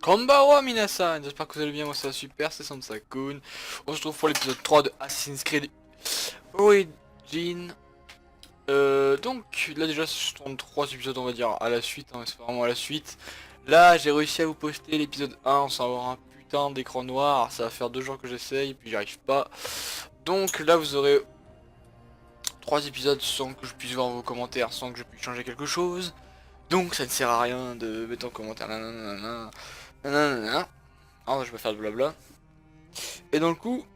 Konbanwa minasan, j'espère que vous allez bien, moi ça va super, c'est Sansakun. On se retrouve pour l'épisode 3 de Assassin's Creed Origin. Donc là déjà je tourne 3 épisodes on va dire à la suite, hein, c'est vraiment à la suite. Là j'ai réussi à vous poster l'épisode 1 sans avoir un putain d'écran noir, ça va faire 2 jours que j'essaye puis j'y arrive pas. Donc là vous aurez 3 épisodes sans que je puisse voir vos commentaires, sans que je puisse changer quelque chose. Donc ça ne sert à rien de mettre en commentaire nanana, nanana. Ah, je vais faire de blabla. Et dans le coup,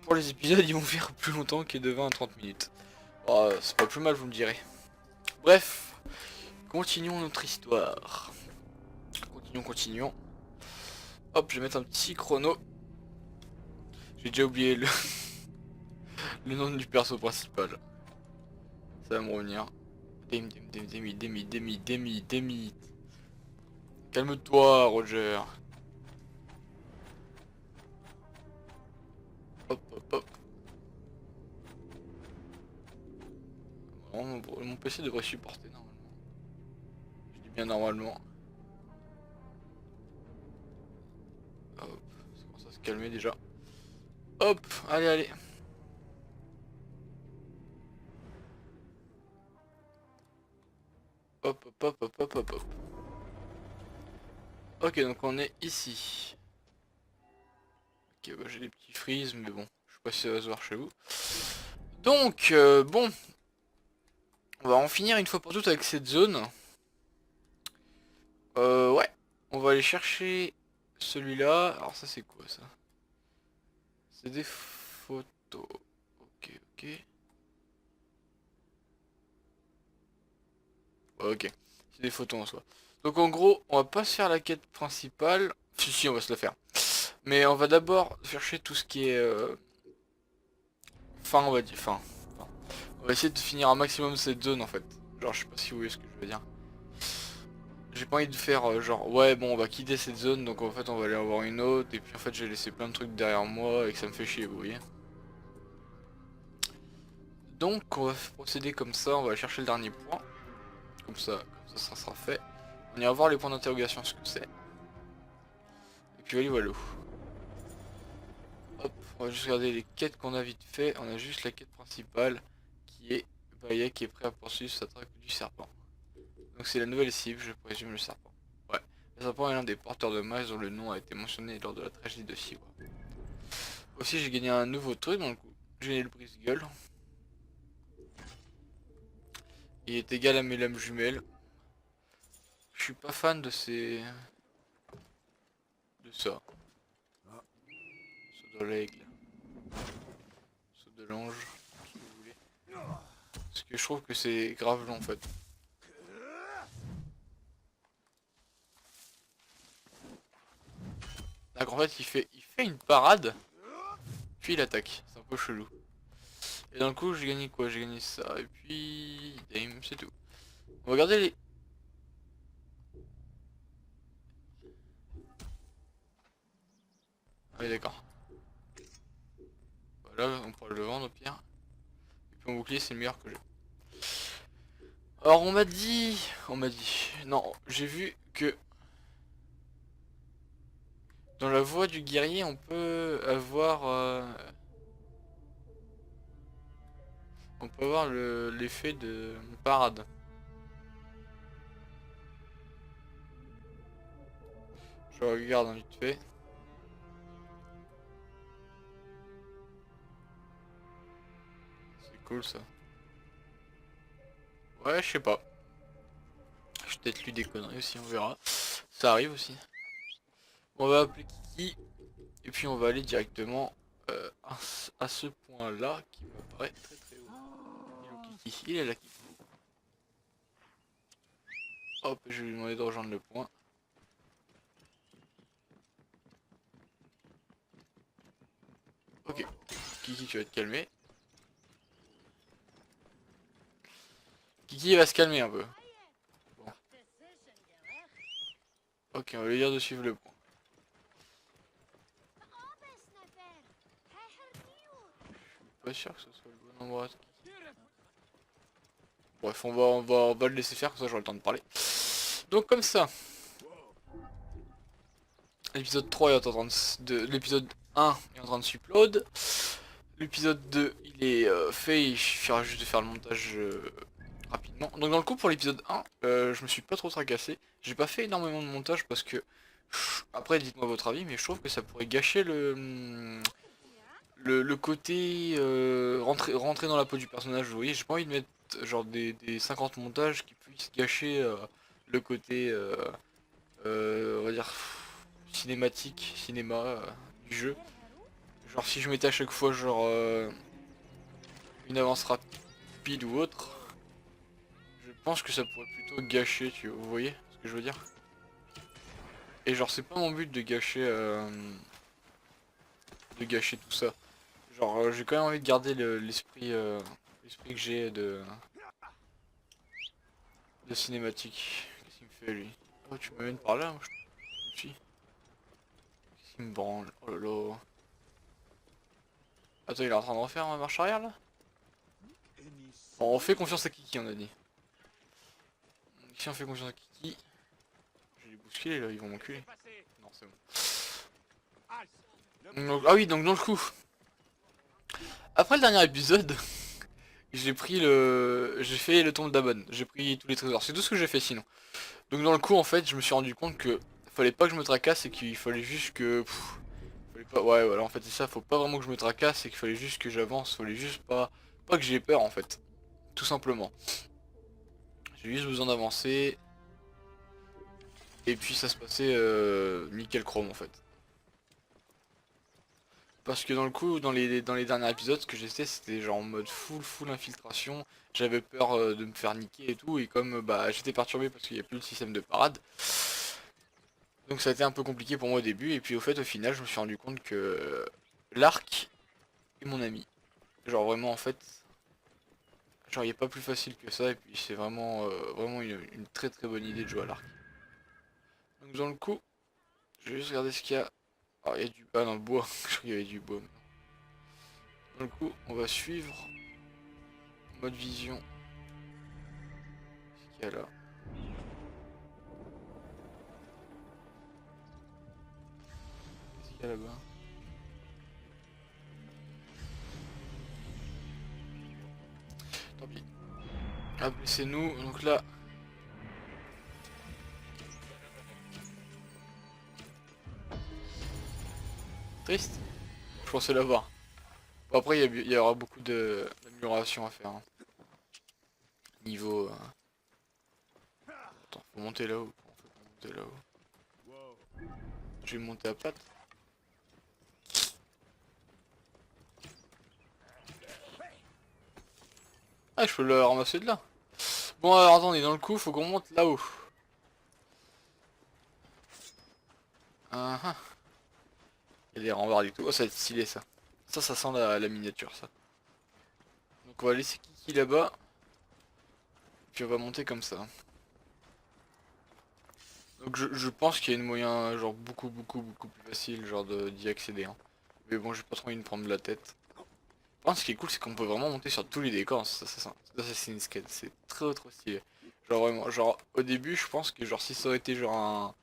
pour les épisodes, ils vont faire plus longtemps que de 20 à 30 minutes. Oh, c'est pas plus mal, vous me direz. Bref, continuons notre histoire. Continuons. Hop, je vais mettre un petit chrono. J'ai déjà oublié le, le nom du perso principal. Ça va me revenir. Demi. Calme-toi, Roger. Hop. Mon PC devrait supporter normalement. Je dis bien normalement. Hop, ça commence à se calmer déjà. Hop, allez. Hop. Ok, donc on est ici. Ok, bah j'ai des petits frises, mais bon, je sais pas si ça va se voir chez vous. Donc, bon, on va en finir une fois pour toutes avec cette zone. Ouais, on va aller chercher celui-là. Alors ça c'est quoi ça? C'est des photos. Ok. Ok, c'est des photos en soi. Donc en gros, on va pas se faire la quête principale. Si, on va se la faire. Mais on va d'abord chercher tout ce qui est... Fin, on va dire. Fin. On va essayer de finir un maximum cette zone en fait. Genre, je sais pas si vous voyez ce que je veux dire. J'ai pas envie de faire genre, ouais, bon, on va quitter cette zone, donc en fait, on va aller en voir une autre. Et puis en fait, j'ai laissé plein de trucs derrière moi et que ça me fait chier, vous voyez. Donc, on va procéder comme ça. On va aller chercher le dernier point. Ça sera fait. On ira voir les points d'interrogation, ce que c'est. Et puis voilà. Hop, on va juste regarder les quêtes qu'on a vite fait. On a juste la quête principale qui est Baya qui est prêt à poursuivre sa traque du serpent. Donc c'est la nouvelle cible, je présume le serpent. Ouais, le serpent est l'un des porteurs de mages dont le nom a été mentionné lors de la tragédie de Siwa. Aussi j'ai gagné un nouveau truc dans le coup. J'ai gagné le brise-gueule. Il est égal à mes lames jumelles. Je suis pas fan de ces... de ça. Saut de l'aigle. Saut de l'ange. Ce que vous voulez. Parce que je trouve que c'est grave long en fait. Donc en fait il fait une parade. Puis il attaque. C'est un peu chelou. Et dans le coup j'ai gagné quoi? J'ai gagné ça. Et puis... Damn, c'est tout. On va regarder les... Ah oui d'accord. Voilà, on pourra le vendre au pire. Et puis mon bouclier c'est le meilleur que j'ai. Alors on m'a dit, non, j'ai vu que dans la voie du guerrier on peut avoir, l'effet de parade. Je regarde un vite fait. C'est cool ça. Ouais, je sais pas. J'ai peut-être lu des conneries aussi, on verra. Ça arrive aussi. On va appeler Kiki et puis on va aller directement à ce point là qui me paraît très haut. Il est où Kiki? Il est là Kiki. Hop, je vais lui demander de rejoindre le point. Ok, Kiki tu vas te calmer. Kiki va se calmer un peu. Bon. Ok, on va lui dire de suivre le point. Je suis pas sûr que ce soit le bon endroit. Bref, on va le laisser faire, comme ça j'aurai le temps de parler. Donc comme ça. L'épisode 3 est en train l'épisode 1 est en train de s'upload. L'épisode 2 il est fait, il suffira juste de faire le montage rapidement. Donc dans le coup pour l'épisode 1, je me suis pas trop tracassé. J'ai pas fait énormément de montage parce que... Après dites-moi votre avis, mais je trouve que ça pourrait gâcher le côté rentrer dans la peau du personnage. Vous voyez, j'ai pas envie de mettre genre des 50 montages qui puissent gâcher le côté on va dire cinéma du jeu. Genre si je mettais à chaque fois genre une avance rapide ou autre, je pense que ça pourrait plutôt gâcher, vous voyez ce que je veux dire? Et genre c'est pas mon but de gâcher tout ça. Genre j'ai quand même envie de garder l'esprit que j'ai de cinématique. Qu'est-ce qu'il me fait lui? Oh tu m'amènes par là, moi je suis. Qu'est-ce qu'il me branle? Oh là là. Attends, il est en train de refaire ma marche arrière là? Bon, on fait confiance à Kiki, on a dit. Si on fait confiance à Kiki, je vais les bousculer là, ils vont m'enculer. Non, c'est bon. Donc, ah oui, donc dans le coup, après le dernier épisode, j'ai fait le tombe d'Abon, j'ai pris tous les trésors, c'est tout ce que j'ai fait sinon. Donc dans le coup, en fait, je me suis rendu compte que fallait pas que je me tracasse et qu'il fallait juste que... fallait pas... Ouais, voilà, en fait, c'est ça, faut pas vraiment que je me tracasse et qu'il fallait juste que j'avance, fallait juste pas que j'ai peur en fait. Tout simplement. J'ai juste besoin d'avancer. Et puis ça se passait nickel chrome en fait. Parce que dans le coup, dans les derniers épisodes, ce que j'essayais c'était genre en mode full infiltration. J'avais peur de me faire niquer et tout. Et comme bah j'étais perturbé parce qu'il n'y a plus le système de parade. Donc ça a été un peu compliqué pour moi au début. Et puis au final, je me suis rendu compte que l'arc est mon ami. Genre vraiment en fait, genre il n'y a pas plus facile que ça. Et puis c'est vraiment une très bonne idée de jouer à l'arc. Donc dans le coup, je vais juste regarder ce qu'il y a. Ah, il y a du... Ah non, le bois. Je crois qu'il y avait du bois. Du coup, on va suivre mode vision. Qu'est-ce qu'il y a là? Qu'est-ce qu'il y a là-bas? Tant pis. Hop, c'est nous. Donc là... Triste. Je pensais l'avoir. Bon, après, il y aura beaucoup d'améliorations à faire. Hein. Niveau... Attends, faut monter là-haut. Comment on fait pour monter là-haut? Je vais monter à pattes. Ah, je peux le ramasser de là. Bon, alors attendez, dans le coup, faut qu'on monte là-haut. Ah, ah. Il y a des rambardes et tout. Oh, ça va être stylé ça. Ça sent la miniature ça. Donc on va laisser Kiki là-bas. Puis on va monter comme ça. Donc je pense qu'il y a une moyen genre beaucoup plus facile genre d'y accéder. Hein. Mais bon j'ai pas trop envie de me prendre la tête. Par contre ce qui est cool c'est qu'on peut vraiment monter sur tous les décors. Ça c'est une skate. C'est trop stylé. Genre vraiment, genre au début je pense que genre si ça aurait été genre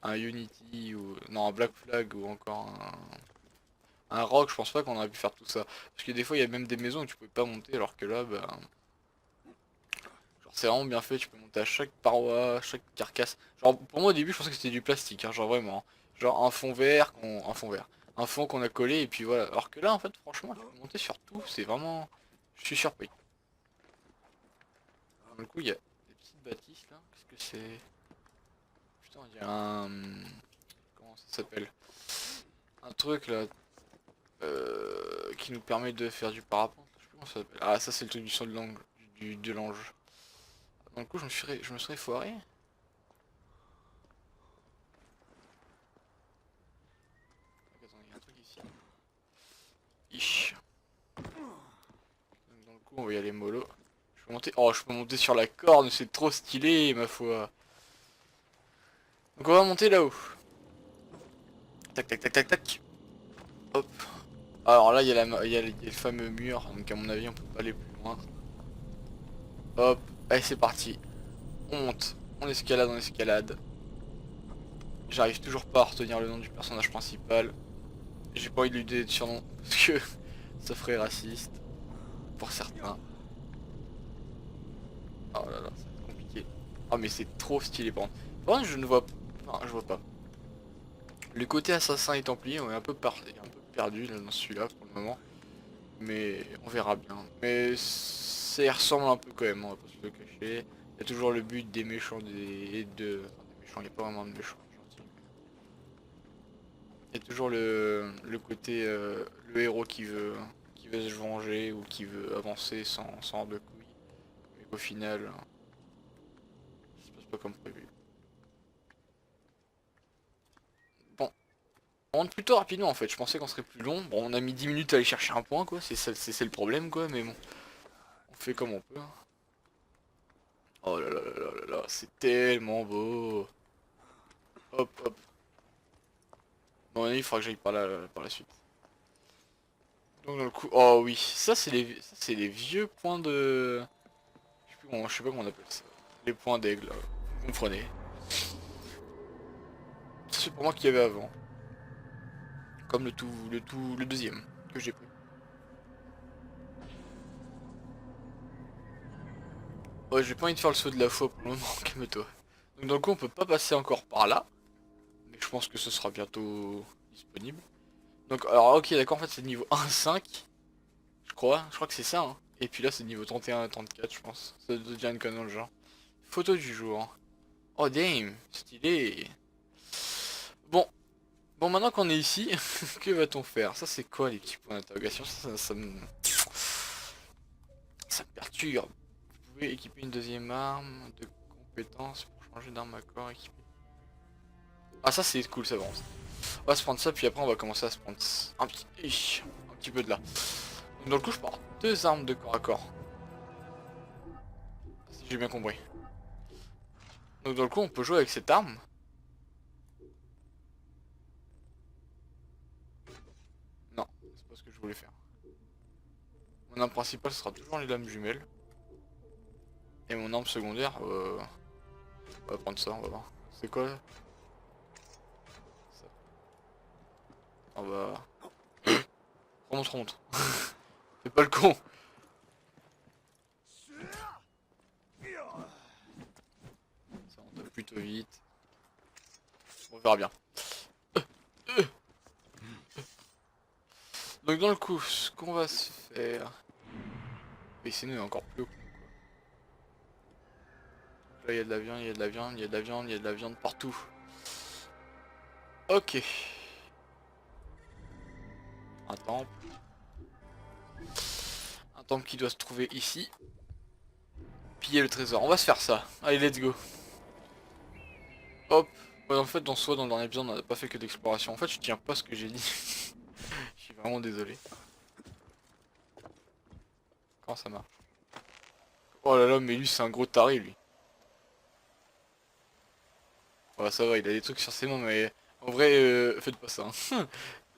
un Unity ou... Non un Black Flag ou encore un Rock je pense pas qu'on aurait pu faire tout ça. Parce que des fois il y a même des maisons où tu pouvais pas monter alors que là bah... Genre c'est vraiment bien fait, tu peux monter à chaque paroi, chaque carcasse. Genre pour moi au début je pensais que c'était du plastique, hein, genre vraiment. Hein. Genre un fond vert, un fond vert. Un fond qu'on a collé et puis voilà. Alors que là en fait franchement tu peux monter sur tout, c'est vraiment... Je suis surpris. Du coup il y a des petites bâtisses là, qu'est-ce que c'est? Putain il y a un... Comment ça s'appelle? Un truc là qui nous permet de faire du parapente. Je sais plus comment ça s'appelle. Ah ça c'est le truc du son de l'ange. De l'ange. Du coup je me serais foiré. Attends, il y a un truc ici. Ich. Donc, dans le coup, on va y aller mollo. Je peux monter. Oh, je peux monter sur la corde, c'est trop stylé, ma foi. Donc, on va monter là-haut. Tac, tac, tac, tac, tac. Hop. Alors là, il y a le fameux mur. Donc, à mon avis, on peut pas aller plus loin. Hop. Allez, c'est parti. On monte. On escalade, on escalade. J'arrive toujours pas à retenir le nom du personnage principal. J'ai pas envie de lui donner de surnom parce que ça ferait raciste pour certains. Oh là là, c'est compliqué. Oh mais c'est trop stylé par contre. Par contre, je ne vois pas. Enfin, je vois pas. Le côté assassin et templier, on est un peu, un peu perdu là, dans celui-là pour le moment. Mais on verra bien. Mais ça y ressemble un peu quand même, on va pas se le cacher. Il y a toujours le but des méchants enfin, des méchants, il n'y a pas vraiment de méchants, gentils. Il y a toujours le côté le héros qui veut se venger ou qui veut avancer sans avoir de couilles. Mais qu'au final, ça se passe pas comme prévu. Bon, on rentre plutôt rapidement en fait, je pensais qu'on serait plus long. Bon, on a mis 10 minutes à aller chercher un point quoi, c'est le problème quoi, mais bon, on fait comme on peut, hein. Oh là là là là là là, c'est tellement beau. Hop hop. Bon, il faudra que j'aille par la suite. Donc dans le coup, oh oui, ça c'est les vieux points de, je sais pas comment on appelle ça. Les points d'aigle, vous comprenez. Ça c'est pour moi qu'il y avait avant, comme le deuxième que j'ai pris. Ouais, j'ai pas envie de faire le saut de la foi pour le moment, calme-toi. Donc dans le coup, on peut pas passer encore par là, mais je pense que ce sera bientôt disponible. Donc alors ok, d'accord, en fait c'est niveau 1-5. Je crois que c'est ça, hein. Et puis là c'est niveau 31 à 34 je pense. Ça devient une connerie dans le genre. Photo du jour. Oh damn, stylé. Bon, bon maintenant qu'on est ici, que va-t-on faire? Ça c'est quoi les petits points d'interrogation? Ça me perturbe. Vous pouvez équiper une deuxième arme de compétence pour changer d'arme à corps équipée. Ah ça c'est cool, ça avance. On va se prendre ça puis après on va commencer à se prendre un petit peu de là. Donc dans le coup je pars deux armes de corps à corps. Si j'ai bien compris. Donc dans le coup on peut jouer avec cette arme. Non, c'est pas ce que je voulais faire. Mon arme principale sera toujours les lames jumelles. Et mon arme secondaire, on va prendre ça, on va voir. C'est quoi ça? On va... Remonte, remonte. Fais pas le con. Ça on tape plutôt vite. On verra bien. Donc dans le coup, ce qu'on va se faire... Mais sinon il est encore plus haut. Là il y a de la viande, il y a de la viande, il y a de la viande, il y a de la viande partout. Ok. Un temple. Un temple qui doit se trouver ici. Piller le trésor. On va se faire ça. Allez, let's go. Hop. Ouais, en fait, dans soi, dans le dernier épisode, on n'a pas fait que d'exploration. En fait, je tiens pas ce que j'ai dit. Je suis vraiment désolé. Comment ça marche? Oh là là, mais lui, c'est un gros taré, lui. Ouais, ça va, il a des trucs sur ses mains, mais en vrai, faites pas ça, hein.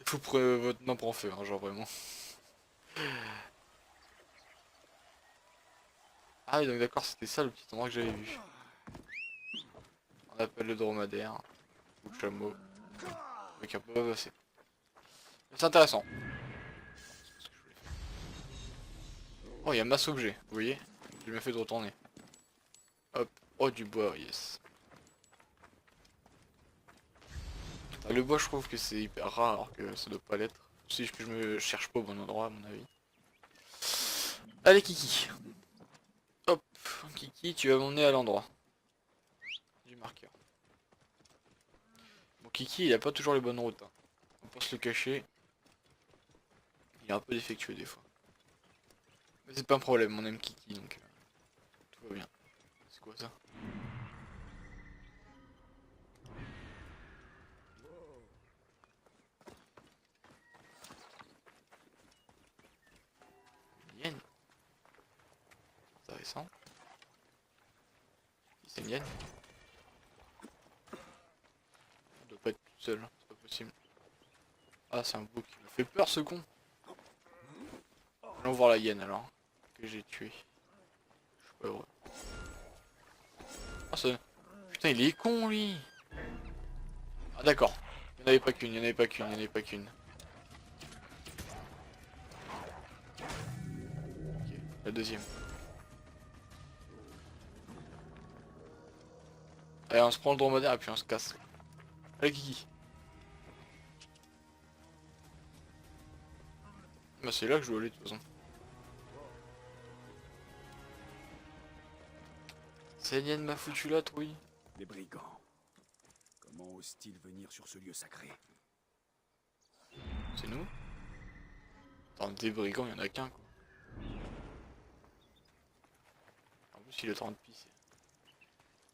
Faut prendre votre main pour en feu, hein, genre vraiment. Ah oui, donc d'accord, c'était ça le petit endroit que j'avais vu. On appelle le dromadaire, ou le chameau, avec un peu passer. C'est intéressant. Oh, il y a masse objet, vous voyez? J'ai bien fait de retourner. Hop, oh du bois, yes. Ah, le bois, je trouve que c'est hyper rare alors que ça doit pas l'être. Si je me cherche pas au bon endroit, à mon avis. Allez, Kiki. Hop, Kiki, tu vas m'emmener à l'endroit du marqueur. Bon, Kiki, il a pas toujours les bonnes routes, hein. On peut se le cacher. Il est un peu défectueux des fois. Mais c'est pas un problème, on aime Kiki, donc tout va bien. C'est quoi ça? Une hyène? Intéressant. Si c'est une hyène, il doit pas être tout seul, hein, c'est pas possible. Ah, c'est un bouc, il me fait peur ce con. Allons voir la hyène alors, que j'ai tué. Je suis pas heureux. Ah, ça... Putain, il est con lui. Ah d'accord. Il n'y en avait pas qu'une, il n'y en avait pas qu'une, il n'y en avait pas qu'une. Ok, la deuxième. Allez, on se prend le dromadaire et puis on se casse. Allez Kiki. Bah c'est là que je dois aller de toute façon. Saignane m'a foutu là, trouille. Les brigands. Comment osent-ils venir sur ce lieu sacré? C'est nous? Attends, des brigands, il y en a qu'un quoi. En plus il est en train de pisser.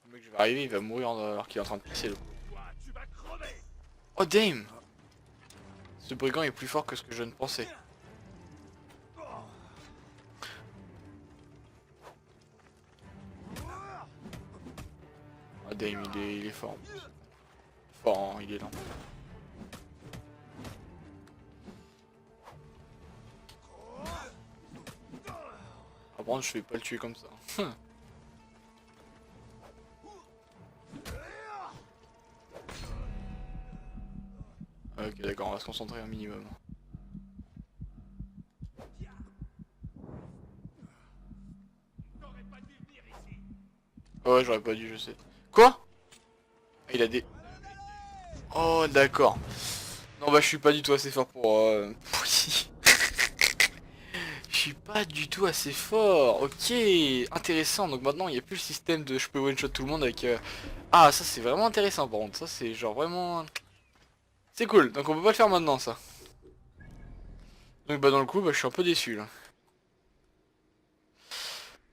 Le mec je vais arriver, il va mourir alors qu'il est en train de pisser le. Oh damn! Ce brigand est plus fort que ce que je ne pensais. Ah damn, il est fort. Fort, hein, il est lent. Par contre, je vais pas le tuer comme ça. Ok, d'accord, on va se concentrer un minimum. Ouais, j'aurais pas dû, je sais. Quoi? Il a des... Oh, d'accord. Non, bah, je suis pas du tout assez fort pour... Je suis pas du tout assez fort. Ok, intéressant. Donc maintenant, il n'y a plus le système de je peux one-shot tout le monde avec... Ah, ça, c'est vraiment intéressant, par contre. Ça, c'est genre vraiment... C'est cool. Donc on peut pas le faire maintenant, ça. Donc bah, dans le coup, bah, je suis un peu déçu, là.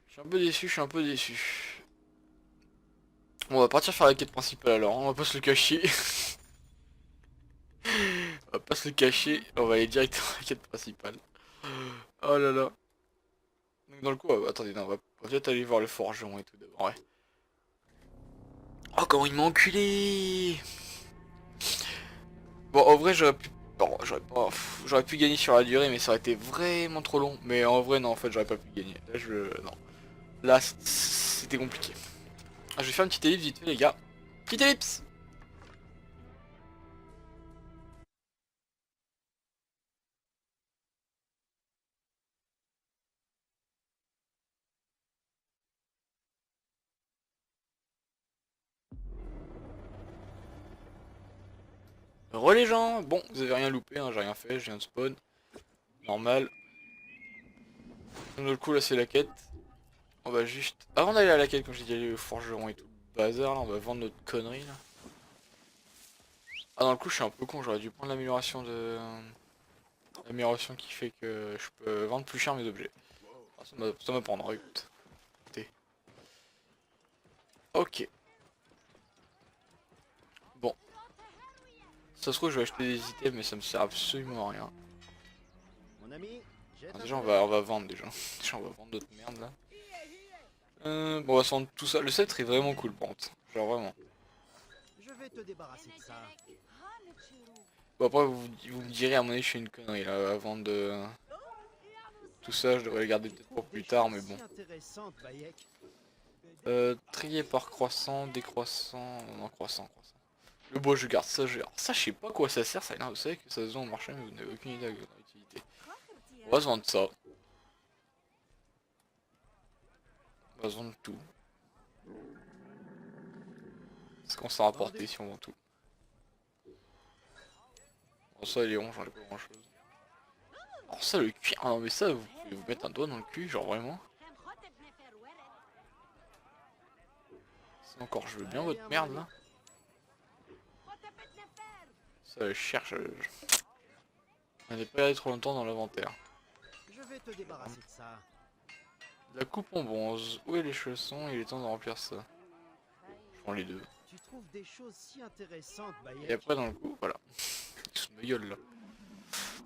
Je suis un peu déçu, je suis un peu déçu. Bon, on va partir faire la quête principale, alors. On va pas se le cacher. On va pas se le cacher. On va aller directement à la quête principale. Oh là là. Donc dans le coup, attendez, non, on va peut-être aller voir le forgeron et tout d'abord, ouais. Oh, comment il m'a enculé! Bon, en vrai, j'aurais pu... Bon, j'aurais pas... J'aurais pu gagner sur la durée, mais ça aurait été vraiment trop long. Mais en vrai, non, en fait, j'aurais pas pu gagner. Là, Non. Là, c'était compliqué. Ah, je vais faire une petite ellipse vite fait, les gars. Petite ellipse! Re les gens! Bon, vous avez rien loupé, hein, j'ai rien fait, je viens de spawn. Normal. Donc, du coup, là, c'est la quête. On va juste... Avant d'aller à la quête, comme j'ai dit, aller au forgeron et tout le bazar, là, on va vendre notre connerie, là. Ah, dans le coup, je suis un peu con, j'aurais dû prendre l'amélioration de... L'amélioration qui fait que je peux vendre plus cher mes objets. Ah, ça m'apprendra, écoute. T. Ok. Bon. Ça se trouve, je vais acheter des items, mais ça me sert absolument à rien. Mon ami, Ah, déjà, on va vendre, déjà. Déjà, on va vendre d'autres merdes, là. Bon, on va se vendre tout ça. Le sceptre est vraiment cool, par contre. Genre, vraiment. je vais te débarrasser de ça. Bon, après, vous me direz, à mon avis, je fais une connerie, là, avant de... Tout ça, je devrais le garder peut-être pour plus tard, mais bon. Trier par croissant, décroissant, non, croissant. Le bois, je garde ça, je garde ça, je sais pas à quoi ça sert, ça a l'air, vous savez que ça se vend au marché, mais vous n'avez aucune idée de leur utilité. On va se vendre ça. On va se vendre tout. C'est qu'on s'en rapporter si on vend tout. Bon, ça, les ronds, j'en ai pas grand chose. Alors, ça, le cuir, ah non, mais ça, vous pouvez vous mettre un doigt dans le cul, genre vraiment. C'est encore, je veux bien votre merde là. Ça, je cherche. On n'est pas allé trop longtemps dans l'inventaire. Je vais te débarrasser de ça. La coupe en bronze. Où est les chaussons? Il est temps de remplir ça. Je prends les deux. Tu trouves des choses si intéressantes, Bayek. Et après, dans le coup, voilà. Ils se me gueule là.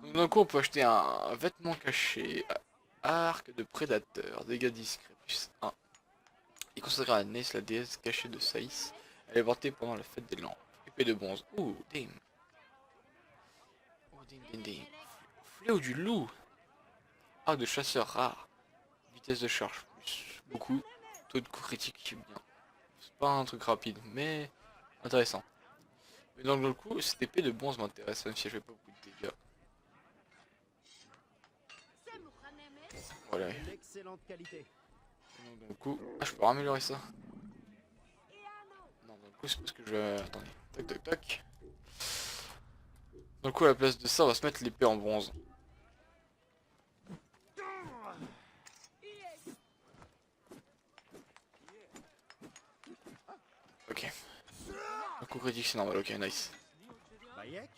Donc, dans le coup, on peut acheter un vêtement caché. Arc de prédateur. Dégâts discrets. Plus 1. Il consacré à Ness, la déesse cachée de Saïs. Elle est portée pendant la fête des lampes. Épée de bronze. Ouh, damn. Oh, damn. Fléau du loup. Arc de chasseur rare. Vitesse de charge plus. Beaucoup. Taux de coup critique bien. C'est pas un truc rapide, mais intéressant. Mais donc le coup, cette épée de bronze m'intéresse, même si elle fait pas beaucoup de dégâts. Voilà. Une excellente qualité. Donc, dans le coup, ah, je peux améliorer ça. Non, dans le coup, c'est parce que je vais. Attendez, tac tac tac. Donc, coup, à la place de ça, on va se mettre l'épée en bronze. Ok. Un coup critique, c'est normal, ok, nice. Bayek,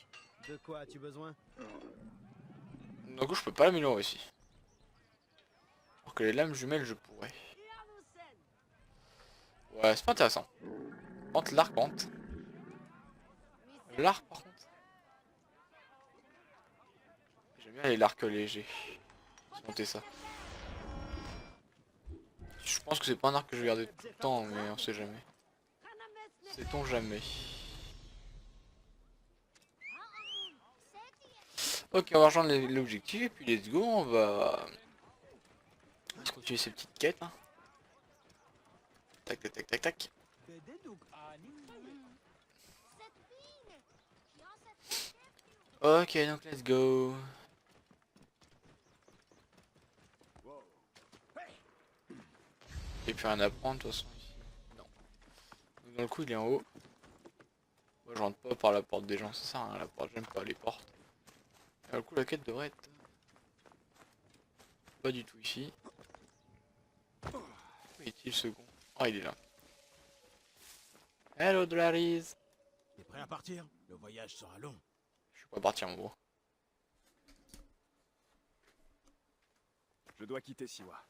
de quoi as-tu besoin? Donc, coup, je peux pas l'améliorer aussi. Alors que les lames jumelles, je pourrais. Ouais, c'est pas intéressant. Entre l'arc, par contre. L'arc, par contre. J'aime bien les arcs légers. Je vais monter ça. Je pense que c'est pas un arc que je vais garder tout le temps, mais on sait jamais. Sait-on jamais. Ok, on va rejoindre l'objectif et puis let's go, on va continuer ces petites quêtes. Hein. Tac tac tac tac tac. Ok, donc let's go. Et puis rien à prendre de toute façon ici. Non. Donc, dans le coup il est en haut. Moi je rentre pas par la porte des gens, ça sert à rien la porte, j'aime pas les portes. Et du coup la quête devrait être pas du tout ici. Où est-il le second? Oh il est là. Hello Dolaris. T'es prêt à partir? Le voyage sera long. Je suis pas parti en gros. Je dois quitter Siwa.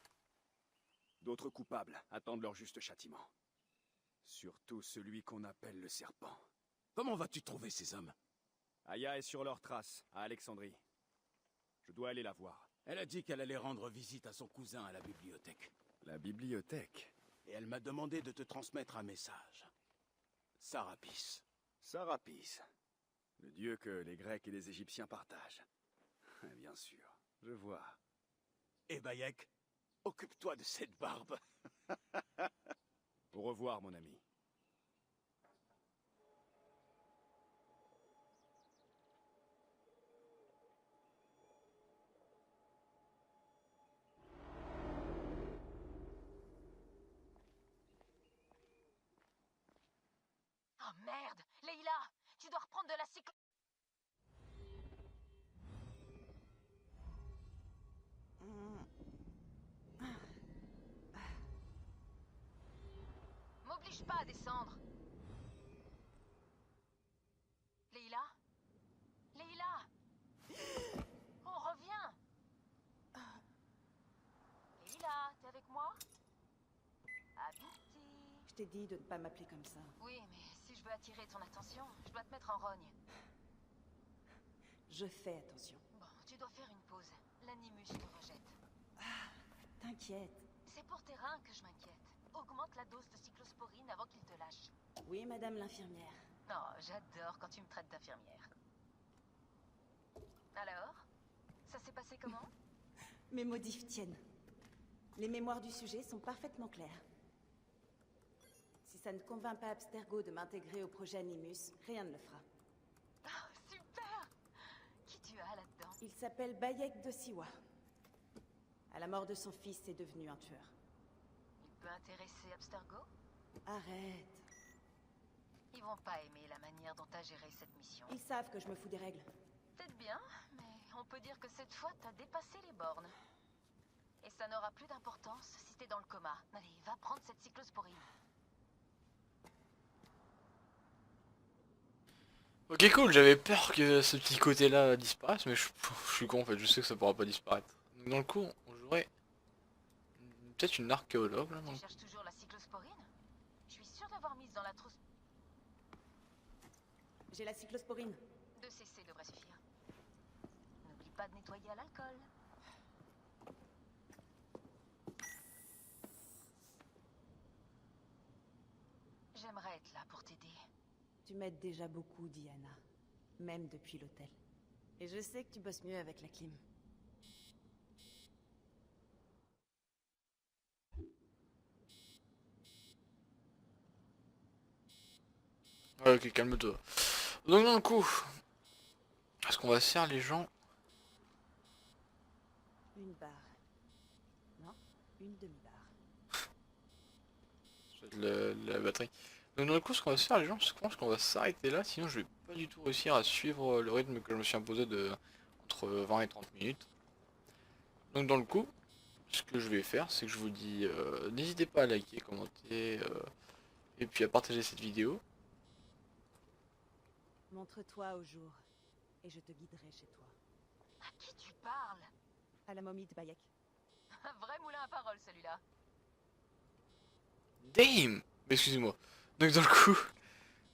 D'autres coupables attendent leur juste châtiment. Surtout celui qu'on appelle le serpent. Comment vas-tu trouver ces hommes? Aya est sur leurs traces, à Alexandrie. Je dois aller la voir. Elle a dit qu'elle allait rendre visite à son cousin à la bibliothèque. La bibliothèque? Et elle m'a demandé de te transmettre un message. Sarapis. Sarapis. Le dieu que les Grecs et les Égyptiens partagent. Bien sûr, je vois. Et Bayek, occupe-toi de cette barbe. Au revoir, mon ami. Oh merde! Leïla! Tu dois reprendre de la cyclo... M'oblige pas à descendre. Leïla? Leïla! On revient! Leïla, t'es avec moi? Habiti. Je t'ai dit de ne pas m'appeler comme ça. Oui, mais si je veux attirer ton attention, je dois te mettre en rogne. Je fais attention. Bon, tu dois faire une pause. L'animus te rejette. T'inquiète. C'est pour tes reins que je m'inquiète. Augmente la dose de cyclosporine avant qu'il te lâche. Oui, madame l'infirmière. Oh, j'adore quand tu me traites d'infirmière. Alors? Ça s'est passé comment? Mes modifs tiennent. Les mémoires du sujet sont parfaitement claires. Si ça ne convainc pas Abstergo de m'intégrer au projet Animus, rien ne le fera. Oh, super! Qui tu as là-dedans? Il s'appelle Bayek de Siwa. À la mort de son fils, c'est devenu un tueur. Il peut intéresser Abstergo? Arrête. Ils vont pas aimer la manière dont t'as géré cette mission. Ils savent que je me fous des règles. Peut-être bien, mais on peut dire que cette fois, t'as dépassé les bornes. Et ça n'aura plus d'importance si t'es dans le coma. Allez, va prendre cette cyclosporine. Ok cool, j'avais peur que ce petit côté là disparaisse, mais je suis con en fait, je sais que ça pourra pas disparaître. Donc dans le coup, on jouerait peut-être une archéologue là. Tu cherches toujours la cyclosporine? Je suis sûre d'avoir mise dans la trousse. J'ai la cyclosporine. 2 cc devrait suffire. N'oublie pas de nettoyer à l'alcool. J'aimerais être là pour t'aider. Tu m'aides déjà beaucoup, Diana. Même depuis l'hôtel. Et je sais que tu bosses mieux avec la clim. Ouais, ok, calme-toi. Donc dans le coup, est-ce qu'on va se faire les gens? Une barre. Non, une demi-barre. La batterie. Donc dans le coup, ce qu'on va se faire les gens, je pense qu'on va s'arrêter là, sinon je vais pas du tout réussir à suivre le rythme que je me suis imposé de entre 20 et 30 minutes. Donc dans le coup, ce que je vais faire, c'est que je vous dis, n'hésitez pas à liker, commenter, et puis à partager cette vidéo. Montre-toi au jour, et je te guiderai chez toi. À qui tu parles? À la momie de Bayek. Un vrai moulin à paroles, celui-là. Damn! Excusez-moi. Donc dans le coup,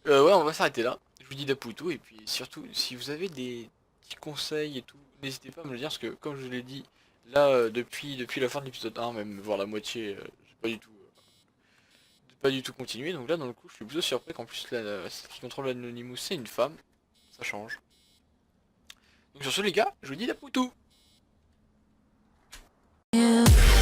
ouais, on va s'arrêter là. Je vous dis d'Apoutou, et puis surtout, si vous avez des petits conseils et tout, n'hésitez pas à me le dire, parce que comme je vous l'ai dit, là, depuis la fin de l'épisode 1, même voire la moitié, j'ai pas du tout continué. Donc là, dans le coup, je suis plutôt surpris qu'en plus, celle qui contrôle l'Anonymous, c'est une femme. Ça change. Donc sur ce, les gars, je vous dis d'Apoutou! Yeah.